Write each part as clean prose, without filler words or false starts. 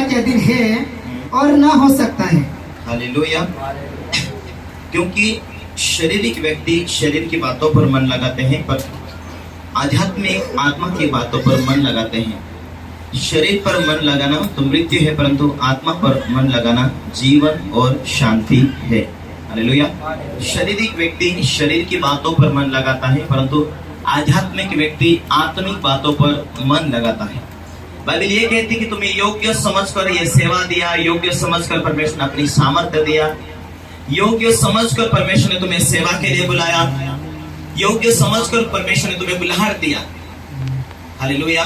के अधीन है और ना हो सकता है। हालेलुया। क्योंकि शारीरिक व्यक्ति शरीर की बातों पर मन लगाते हैं, पर आध्यात्मिक आत्मा की बातों पर मन लगाते हैं। शरीर पर मन लगाना तो मृत्यु है, परंतु आत्मा पर मन लगाना जीवन और शांति है। हालेलुया। शारीरिक व्यक्ति शरीर की बातों पर मन लगाता है, परंतु आध्यात्मिक व्यक्ति आत्मिक बातों पर मन लगाता है। बाइबल ये कहती है कि तुम्हें योग्य समझकर ये सेवा दिया, योग्य समझकर परमेश्वर ने अपनी सामर्थ्य दिया, योग्य समझकर परमेश्वर ने तुम्हें सेवा के लिए बुलाया, योग्य समझकर परमेश्वर ने तुम्हें बुलाहट दिया। हालेलुया।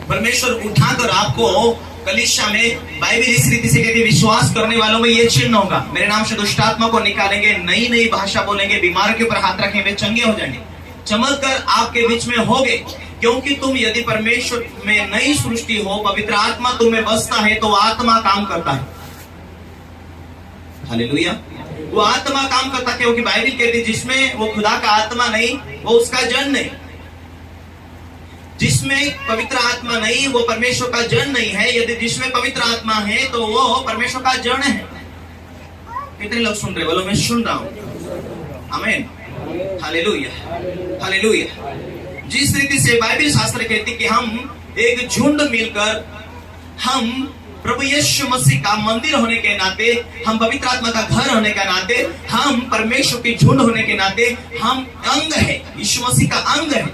परमेश्वर उठाकर आपको कलीसिया में, बाइबल इस रीति से कहती है, विश्वास करने वालों में ये चिन्ह होगा, मेरे नाम से दुष्ट आत्मा को निकालेंगे, नई नई भाषा बोलेंगे, बीमार के ऊपर हाथ रखेंगे, चंगे हो जाएंगे। चमत्कार आपके बीच में होंगे, क्योंकि तुम यदि परमेश्वर में नई सृष्टि हो, पवित्र आत्मा तुम्हें बसता है, तो आत्मा काम करता है। हालेलुया। वो आत्मा काम करता है, क्योंकि बाइबल कहती है जिसमें वो खुदा का आत्मा नहीं, वो उसका जन नहीं। जिसमें पवित्र आत्मा नहीं, वो परमेश्वर का जन नहीं है। यदि जिसमें पवित्र आत्मा है तो वो परमेश्वर का जन है। कितने लोग सुन रहे? बोलो मैं सुन रहा हूं। आमीन। Hallelujah, hallelujah. जिस रीति से बाइबल शास्त्र कहती कि हम एक झुंड मिलकर, हम प्रभु यीशु मसीह का मंदिर होने के नाते, हम पवित्र आत्मा का घर होने के नाते, हम परमेश्वर की झुंड होने के नाते, हम अंग है, यीशु मसीह का अंग है,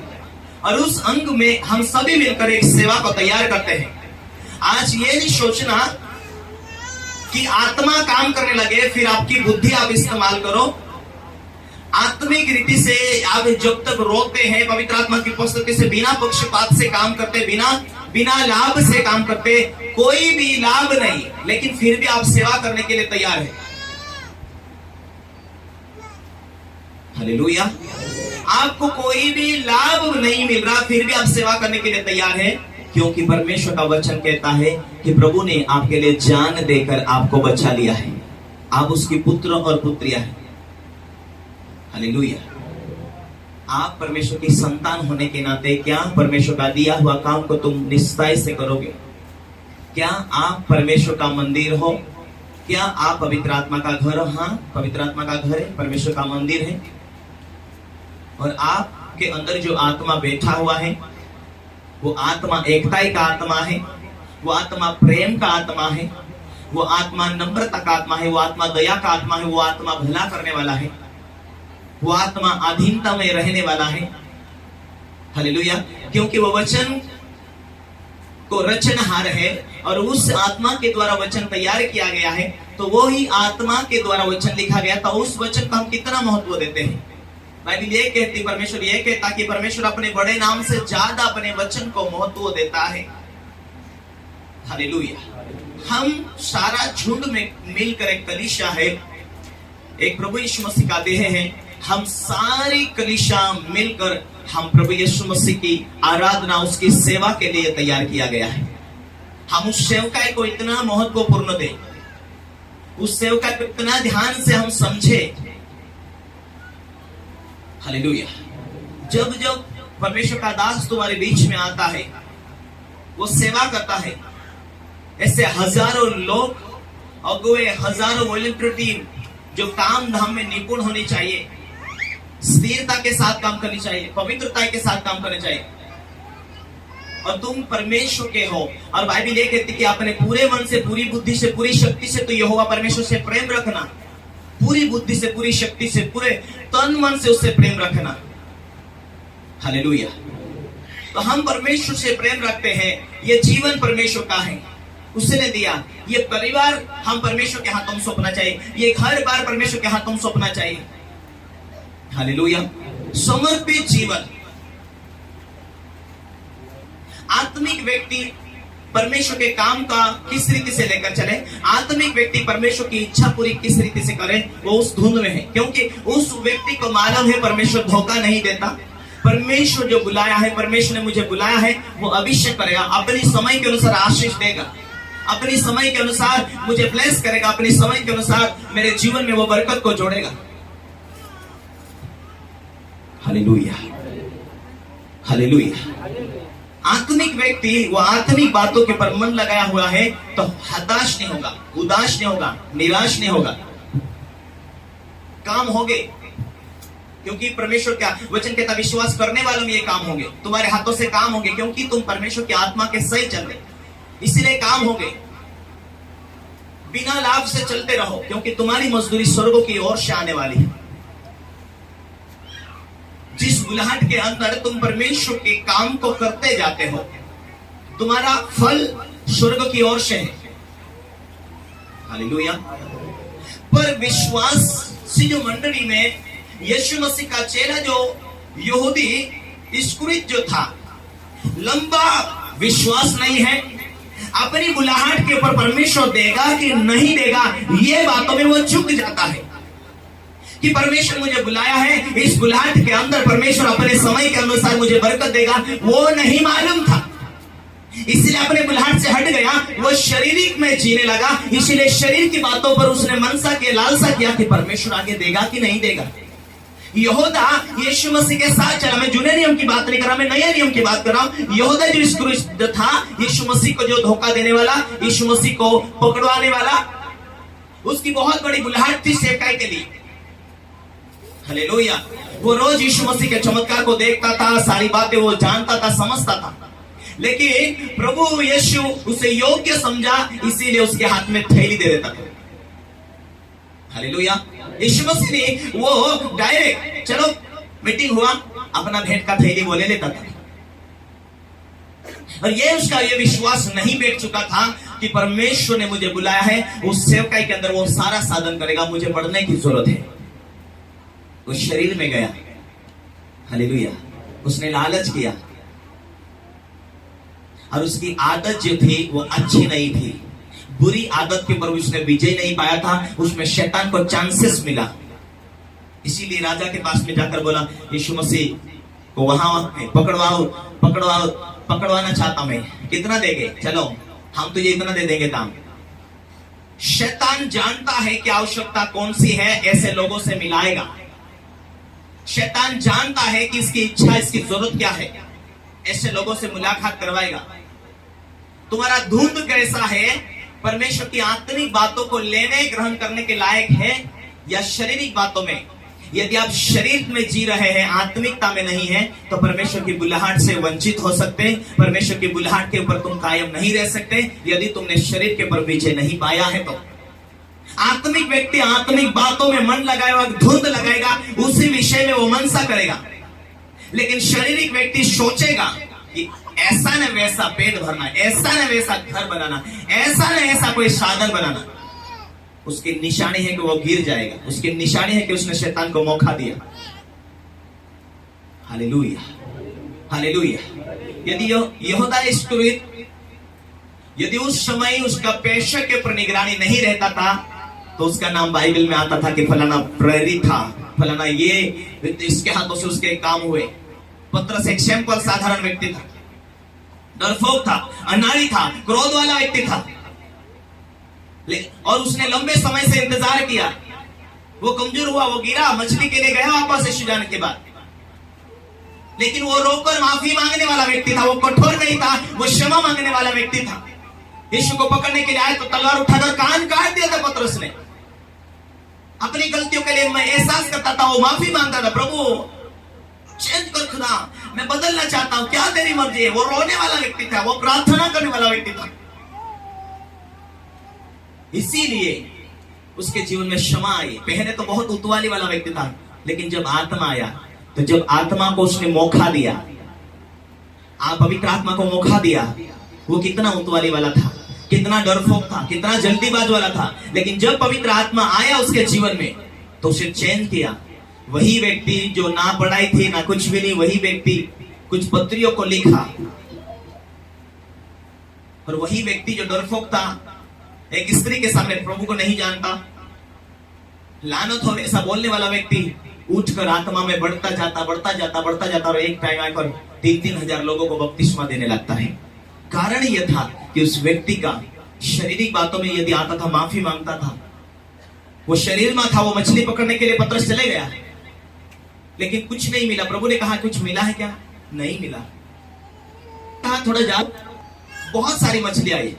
और उस अंग में हम सभी मिलकर एक सेवा को तैयार करते हैं। आज ये नहीं सोचना कि आत्मा काम करने लगे फिर आपकी बुद्धि आप इस्तेमाल करो। आत्मिक रीति से आप जब तक रोकते हैं, पवित्र आत्मा की उपस्थिति से बिना पक्षपात से काम करते, बिना लाभ से काम करते, कोई भी लाभ नहीं, लेकिन फिर भी आप सेवा करने के लिए तैयार है। हालेलुया। आपको कोई भी लाभ नहीं मिल रहा, फिर भी आप सेवा करने के लिए तैयार है, क्योंकि परमेश्वर का वचन कहता है कि प्रभु ने आपके लिए जान देकर आपको बचा लिया है। आप उसकी पुत्र और पुत्रियां हैं। हालेलुया। आप परमेश्वर की संतान होने के नाते क्या परमेश्वर का दिया हुआ काम को तुम निश्चय से करोगे? क्या आप परमेश्वर का मंदिर हो? क्या आप पवित्र आत्मा का घर हो? हाँ, पवित्र आत्मा का घर है, परमेश्वर का मंदिर है। और आपके अंदर जो आत्मा बैठा हुआ है, वो आत्मा एकताई का आत्मा है, वो आत्मा प्रेम का आत्मा है, वो आत्मा नम्रता का आत्मा है, वो आत्मा दया का आत्मा है, वो आत्मा भला करने वाला है, वो आत्मा अधीनता में रहने वाला है। हालेलुया। क्योंकि वो वचन को रचनहार है और उस आत्मा के द्वारा वचन तैयार किया गया है, तो वो ही आत्मा के द्वारा वचन लिखा गया, तो उस वचन का हम कितना महत्व देते हैं। बाइबल ये कहती, परमेश्वर ये कहता कि परमेश्वर अपने बड़े नाम से ज्यादा अपने वचन को महत्व देता है। हालेलुया। हम सारा झुंड में मिलकर एक कलीसिया है, एक प्रभु यीशु मसीह का देह है। हम सारी कलीसिया मिलकर हम प्रभु यीशु मसीह की आराधना, उसकी सेवा के लिए तैयार किया गया है। हम उस सेवकाई को इतना महत्वपूर्ण दें, उस सेवकाई को इतना ध्यान से हम समझे। हालेलुया। जब जब परमेश्वर का दास तुम्हारे बीच में आता है, वो सेवा करता है, ऐसे हजारों लोग, अगुए, हजारों वॉलंटियर टीम जो काम धाम में निपुण होनी चाहिए, स्थिरता के साथ काम करनी चाहिए, पवित्रता के साथ काम करना चाहिए। और तुम परमेश्वर के हो, और बाइबल ये कहती कि अपने पूरे मन से, पूरी बुद्धि से, पूरी शक्ति से तो यहोवा परमेश्वर से प्रेम रखना। पूरी बुद्धि से, पूरी शक्ति से, पूरे तन मन से उससे प्रेम रखना। हालेलुया। तो हम परमेश्वर से प्रेम रखते हैं, ये जीवन परमेश्वर का है, उसने दिया। ये परिवार हम परमेश्वर के हाथों में सौंपना चाहिए, ये घर बार परमेश्वर के हाथों में सौंपना चाहिए। हालेलुया। समर्पित जीवन। आत्मिक व्यक्ति परमेश्वर के काम का किस रीति से लेकर चले, आत्मिक व्यक्ति परमेश्वर की इच्छा पूरी किस रीति से करे, वो उस धुन में है। क्योंकि उस व्यक्ति को मालूम है परमेश्वर धोखा नहीं देता। परमेश्वर जो बुलाया है, परमेश्वर ने मुझे बुलाया है, वो अभिषेक करेगा, अपनी समय के अनुसार आशीष देगा, अपनी समय के अनुसार मुझे ब्लेस करेगा, अपनी समय के अनुसार मेरे जीवन में वो बरकत को जोड़ेगा। हालेलुया, हालेलुया, आत्मिक व्यक्ति वो आत्मिक बातों के पर मन लगाया हुआ है तो हताश नहीं होगा, उदास नहीं होगा, निराश नहीं होगा। काम होंगे, क्योंकि परमेश्वर का वचन कहता विश्वास करने वालों में ये काम होंगे, तुम्हारे हाथों से काम होंगे, क्योंकि तुम परमेश्वर की आत्मा के सही चल रहे, इसलिए काम होंगे। बिना लाभ से चलते रहो, क्योंकि तुम्हारी मजदूरी स्वर्गों की ओर से आने वाली है। जिस बुलाहट के अंदर तुम परमेश्वर के काम को करते जाते हो, तुम्हारा फल स्वर्ग की ओर से है। हालेलुया। पर विश्वासी जो मंडली में यीशु मसीह का चेला जो यहूदी इस्करियोत जो था, लंबा विश्वास नहीं है, अपनी बुलाहट के ऊपर परमेश्वर देगा कि नहीं देगा ये बातों में वो चूक जाता है कि परमेश्वर मुझे बुलाया है, इस बुलाहट के अंदर परमेश्वर अपने समय के अनुसार मुझे बरकत देगा, वो नहीं मालूम था, इसलिए अपने बुलाहट से हट गया, वो शारीरिक में जीने लगा। इसीलिए शरीर की बातों पर उसने मनसा के लालसा किया कि परमेश्वर आगे देगा कि नहीं देगा। यहूदा यीशु मसीह के साथ चला, मैं जुने नियम की बात नहीं कर रहा, मैं नए नियम की बात कर रहा हूं। यहूदा जो इस्करियोत था, यीशु मसीह को जो धोखा देने वाला, यीशु मसीह को पकड़वाने वाला, उसकी बहुत बड़ी बुलाहट थी सेवकाई के लिए। हालेलुया। वो रोज यीशु मसीह के चमत्कार को देखता था, सारी बातें वो जानता था, समझता था, लेकिन प्रभु यीशु उसे योग्य समझा, इसीलिए उसके हाथ में थैली दे देता था। हालेलुया। यीशु मसीह ने वो डायरेक्ट चलो मीटिंग हुआ, अपना भेंट का थैली वो ले लेता था। और ये उसका ये विश्वास नहीं बैठ चुका था कि परमेश्वर ने मुझे बुलाया है, उस सेवकाई के अंदर वो सारा साधन करेगा, मुझे बढ़ने की जरूरत है। वो शरीर में गया, हालेलुया, उसने लालच किया, और उसकी आदत जो थी वो अच्छी नहीं थी, बुरी आदत के ऊपर उसने विजय नहीं पाया था, उसमें शैतान को चांसेस मिला। इसीलिए राजा के पास में जाकर बोला, यीशु मसीह को वहां पकड़वाना चाहता मैं, कितना देंगे, चलो हम तुझे इतना दे देंगे दाम। शैतान जानता है कि आवश्यकता कौन सी है, ऐसे लोगों से मिलाएगा। शैतान जानता है कि इसकी इच्छा, इसकी जरूरत क्या है, ऐसे लोगों से मुलाकात करवाएगा। तुम्हारा धुंध कैसा है, परमेश्वर की आत्मिक बातों को लेने ग्रहण करने के लायक है या शारीरिक बातों में? यदि आप शरीर में जी रहे हैं, आत्मिकता में नहीं है, तो परमेश्वर की बुलाहट से वंचित हो सकते हैं। परमेश्वर की बुलाहट के ऊपर तुम कायम नहीं रह सकते यदि तुमने शरीर के ऊपर विजय नहीं पाया है। तो आत्मिक व्यक्ति आत्मिक बातों में मन लगाएगा, धुंध लगाएगा, उसी विषय में वो मनसा करेगा। लेकिन शारीरिक व्यक्ति सोचेगा कि ऐसा न वैसा पेट भरना, ऐसा न वैसा घर बनाना, ऐसा न ऐसा कोई साधन बनाना, उसकी निशानी है कि वो गिर जाएगा, उसकी निशानी है कि उसने शैतान को मौका दिया। Hallelujah, hallelujah. यदि यहूदा इस्करियोत यदि उस समय उसका पेशे के ऊपर निगरानी नहीं रहता था, तो उसका नाम बाइबल में आता था कि फलाना प्रेरित था, फलाना ये, इसके हाथों से उसके काम हुए। पतरस एक सिंपल साधारण व्यक्ति था, डरपोक था, अनाड़ी था, क्रोध वाला व्यक्ति था, और उसने लंबे समय से इंतजार किया। वो कमजोर हुआ, वो गिरा, मछली के लिए गया वापस यीशु जाने के बाद, लेकिन वो रोकर माफी मांगने वाला व्यक्ति था, वो कठोर नहीं था, वो क्षमा मांगने वाला व्यक्ति था। यीशु को पकड़ने के लिए आए तो तलवार उठाकर कान काट दिया था पतरस ने। अपनी गलतियों के लिए मैं एहसास करता था, वो माफी मांगता था, प्रभु चेंज कर खुदा, मैं बदलना चाहता हूं, क्या तेरी मर्जी है। वो रोने वाला व्यक्ति था, वो प्रार्थना करने वाला व्यक्ति था। इसीलिए उसके जीवन में क्षमा आई। पहले तो बहुत उतवाली वाला व्यक्ति था, लेकिन जब आत्मा आया, तो जब आत्मा को उसने मौका दिया, आप पवित्र आत्मा को मौका दिया, वो कितना उतवाली वाला था, कितना डरपोक था, कितना जल्दीबाज वाला था, लेकिन जब पवित्र आत्मा आया उसके जीवन में तो उसे चेंज किया। वही व्यक्ति जो ना पढ़ाई थी ना कुछ भी नहीं, वही व्यक्ति कुछ पत्रियों को लिखा, और वही व्यक्ति जो डरपोक था, एक स्त्री के सामने प्रभु को नहीं जानता, लानत हो ऐसा बोलने वाला व्यक्ति, उठकर आत्मा में बढ़ता जाता, और एक टाइम आकर 3-3 हजार लोगों को बपतिस्मा देने लगता है। कारण यह था कि उस व्यक्ति का शारीरिक बातों में यदि आता था, माफी मांगता था, वो शरीर में था, वो मछली पकड़ने के लिए पतरस चले गया, लेकिन कुछ नहीं मिला। प्रभु ने कहा कुछ मिला है क्या? नहीं मिला। कहा थोड़ा जाओ, बहुत सारी मछली आई।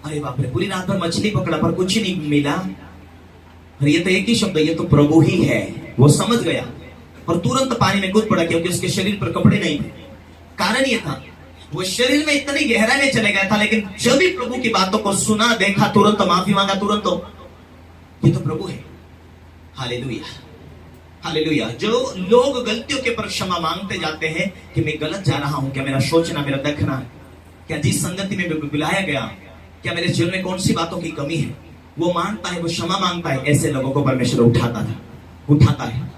अरे बाप रे, पूरी रात भर मछली पकड़ा पर कुछ ही नहीं मिला। अरे ये तो एक ही शब्द, ये तो प्रभु ही है। वो समझ गया और तुरंत पानी में कूद पड़ा, क्योंकि उसके शरीर पर कपड़े नहीं थे। कारण ये था, वो शरीर में इतनी गहराई में चले गया था, लेकिन जब भी प्रभु की बातों को सुना, देखा, तुरंत माफी मांगा, तुरंत ये तो प्रभु है। Hallelujah, hallelujah. जो लोग गलतियों के पर क्षमा मांगते जाते हैं कि मैं गलत जा रहा हूं, क्या मेरा सोचना, मेरा देखना, क्या जिस संगति में बुलाया गया, क्या मेरे जीवन में कौन सी बातों की कमी है, वो मानता है, वो क्षमा मांगता है, ऐसे लोगों को परमेश्वर उठाता है।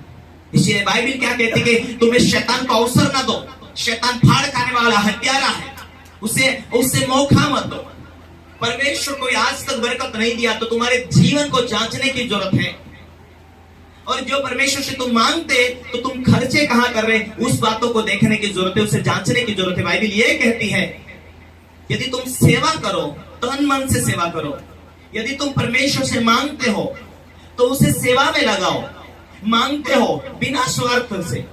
इसलिए बाइबल क्या कहती है कि तुम्हें शैतान को अवसर ना दो। शैतान फाड़ खाने वाला हत्यारा है, उसे मौका मत दो। परमेश्वर को आज तक बरकत नहीं दिया तो तुम्हारे जीवन को जांचने की जरूरत है। और जो परमेश्वर से तुम मांगते तो तुम खर्चे कहां कर रहे, उस बातों को देखने की जरूरत है, उसे जांचने की जरूरत है। बाइबल ये कहती है, यदि तुम सेवा करो तन मन से सेवा करो। यदि तुम परमेश्वर से मांगते हो तो उसे सेवा में लगाओ। मांगते हो बिना स्वार्थ से।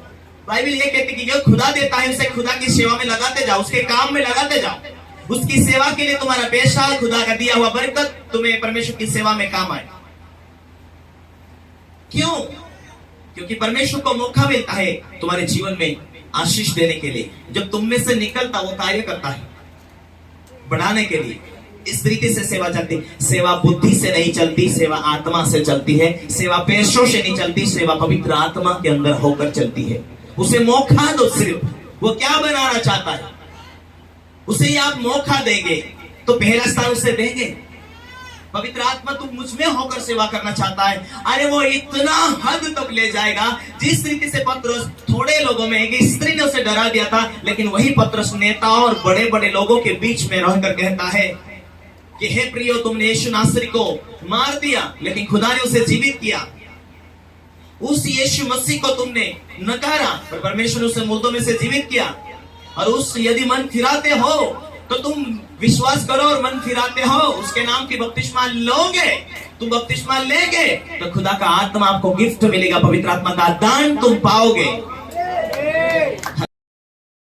बाइबल ये कहती है कि जो खुदा देता है उसे खुदा की सेवा में लगाते जाओ, उसके काम में लगाते जाओ। उसकी सेवा के लिए तुम्हारा पैसा, खुदा का दिया हुआ बरकत तुम्हें परमेश्वर की सेवा में काम आए। क्यों? क्योंकि परमेश्वर को मौका मिलता है तुम्हारे जीवन में आशीष देने के लिए। जब तुम में से निकलता वो कार्य करता है बढ़ाने के लिए। इस तरीके से सेवा चलती। सेवा बुद्धि से नहीं चलती, सेवा आत्मा से चलती है। सेवा पैसों से नहीं चलती, सेवा पवित्र आत्मा के अंदर होकर चलती है। उसे मौका दो। सिर्फ वो क्या बनाना चाहता है उसे ही आप मौका देंगे तो पहला स्थान उसे देंगे। पवित्र आत्मा तुम मुझ में होकर सेवा करना चाहता है, अरे वो इतना हद तक ले जाएगा। जिस तरीके से पतरस थोड़े लोगों में, एक स्त्री ने उसे डरा दिया था, लेकिन वही पतरस नेता और बड़े बड़े लोगों के बीच में रहकर कहता है कि हे प्रियो, तुमने यीशु नासरी को मार दिया लेकिन खुदा ने उसे जीवित किया। उस यीशु मसीह को तुमने नकारा पर परमेश्वर ने उसे मुर्दों में से जीवित किया। और उस यदि मन फिराते हो तो तुम विश्वास करो और मन फिराते हो, उसके नाम की बपतिस्मा लोगे, तुम बपतिस्मा लेंगे तो खुदा का आत्मा आपको गिफ्ट मिलेगा, पवित्र आत्मा का दान तुम पाओगे।